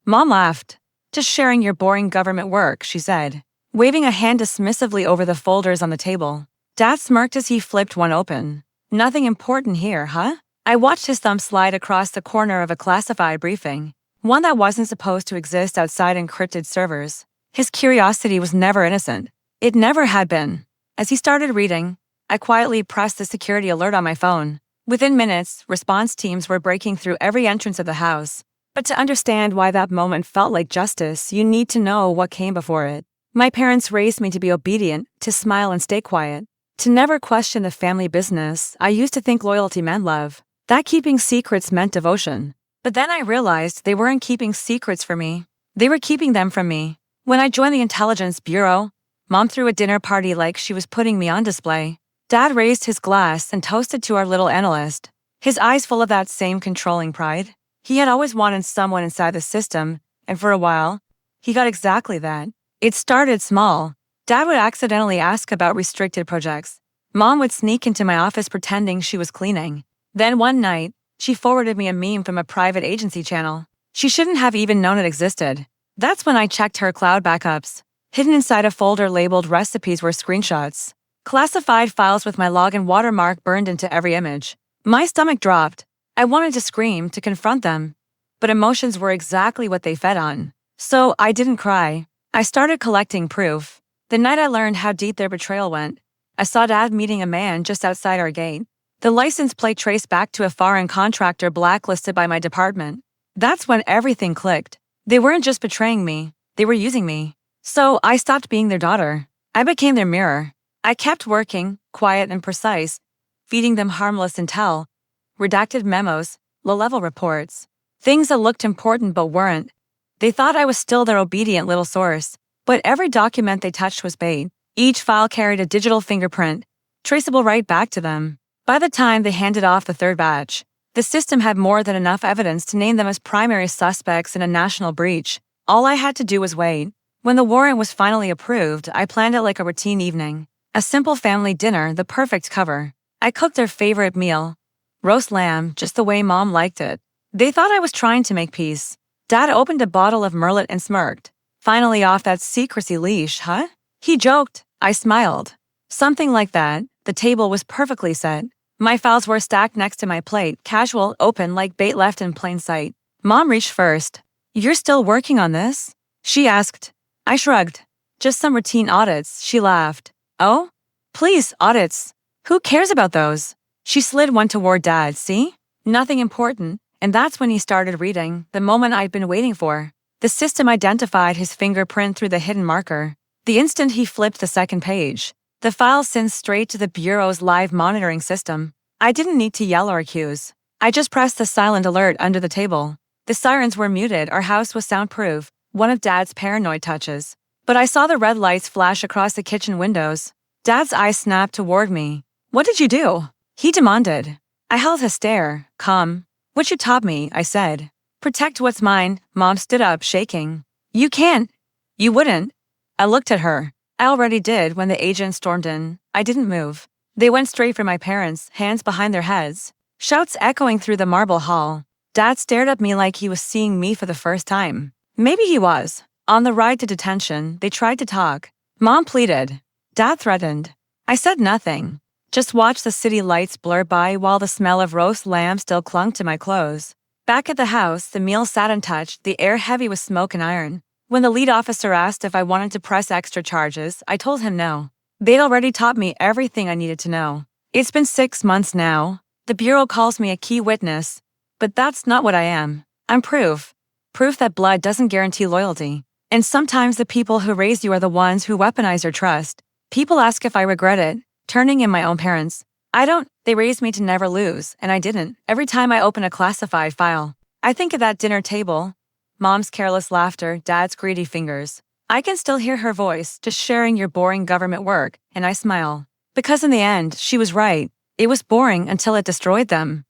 Mom laughed. Just sharing your boring government work, she said, waving a hand dismissively over the folders on the table. Dad smirked as he flipped one open. Nothing important here, huh? I watched his thumb slide across the corner of a classified briefing, one that wasn't supposed to exist outside encrypted servers. His curiosity was never innocent. It never had been. As he started reading, I quietly pressed the security alert on my phone. Within minutes, response teams were breaking through every entrance of the house. But to understand why that moment felt like justice, you need to know what came before it. My parents raised me to be obedient, to smile and stay quiet, to never question the family business. I used to think loyalty meant love, that keeping secrets meant devotion. But then I realized they weren't keeping secrets for me. They were keeping them from me. When I joined the Intelligence Bureau, Mom threw a dinner party like she was putting me on display. Dad raised his glass and toasted to our little analyst, his eyes full of that same controlling pride. He had always wanted someone inside the system, and for a while, he got exactly that. It started small. Dad would accidentally ask about restricted projects. Mom would sneak into my office pretending she was cleaning. Then one night, she forwarded me a meme from a private agency channel. She shouldn't have even known it existed. That's when I checked her cloud backups. Hidden inside a folder labeled recipes were screenshots. Classified files with my login watermark burned into every image. My stomach dropped. I wanted to scream, to confront them. But emotions were exactly what they fed on. So I didn't cry. I started collecting proof. The night I learned how deep their betrayal went, I saw Dad meeting a man just outside our gate. The license plate traced back to a foreign contractor blacklisted by my department. That's when everything clicked. They weren't just betraying me, they were using me. So I stopped being their daughter. I became their mirror. I kept working, quiet and precise, feeding them harmless intel, redacted memos, low-level reports, things that looked important but weren't. They thought I was still their obedient little source, but every document they touched was bait. Each file carried a digital fingerprint, traceable right back to them. By the time they handed off the third batch, the system had more than enough evidence to name them as primary suspects in a national breach. All I had to do was wait. When the warrant was finally approved, I planned it like a routine evening. A simple family dinner, the perfect cover. I cooked their favorite meal, roast lamb, just the way Mom liked it. They thought I was trying to make peace. Dad opened a bottle of Merlot and smirked. Finally off that secrecy leash, huh? He joked. I smiled. Something like that. The table was perfectly set. My files were stacked next to my plate, casual, open like bait left in plain sight. Mom reached first. "You're still working on this?" she asked. I shrugged. "Just some routine audits," she laughed. "Oh? Please, audits. Who cares about those?" She slid one toward Dad. "See? Nothing important." And that's when he started reading, the moment I'd been waiting for. The system identified his fingerprint through the hidden marker. The instant he flipped the second page, the file sent straight to the Bureau's live monitoring system. I didn't need to yell or accuse. I just pressed the silent alert under the table. The sirens were muted, our house was soundproof, one of Dad's paranoid touches. But I saw the red lights flash across the kitchen windows. Dad's eyes snapped toward me. "What did you do?" he demanded. I held his stare, calm. "What you taught me," I said. "Protect what's mine." Mom stood up, shaking. "You can't. You wouldn't." I looked at her. I already did when the agent stormed in. I didn't move. They went straight for my parents, hands behind their heads. Shouts echoing through the marble hall. Dad stared at me like he was seeing me for the first time. Maybe he was. On the ride to detention, they tried to talk. Mom pleaded. Dad threatened. I said nothing. Just watched the city lights blur by while the smell of roast lamb still clung to my clothes. Back at the house, the meal sat untouched, the air heavy with smoke and iron. When the lead officer asked if I wanted to press extra charges, I told him no. They'd already taught me everything I needed to know. It's been 6 months now. The Bureau calls me a key witness. But that's not what I am. I'm proof. Proof that blood doesn't guarantee loyalty. And sometimes the people who raise you are the ones who weaponize your trust. People ask if I regret it, turning in my own parents. I don't. They raised me to never lose, and I didn't. Every time I open a classified file, I think of that dinner table. Mom's careless laughter, Dad's greedy fingers. I can still hear her voice, just sharing your boring government work, and I smile. Because in the end, she was right. It was boring until it destroyed them.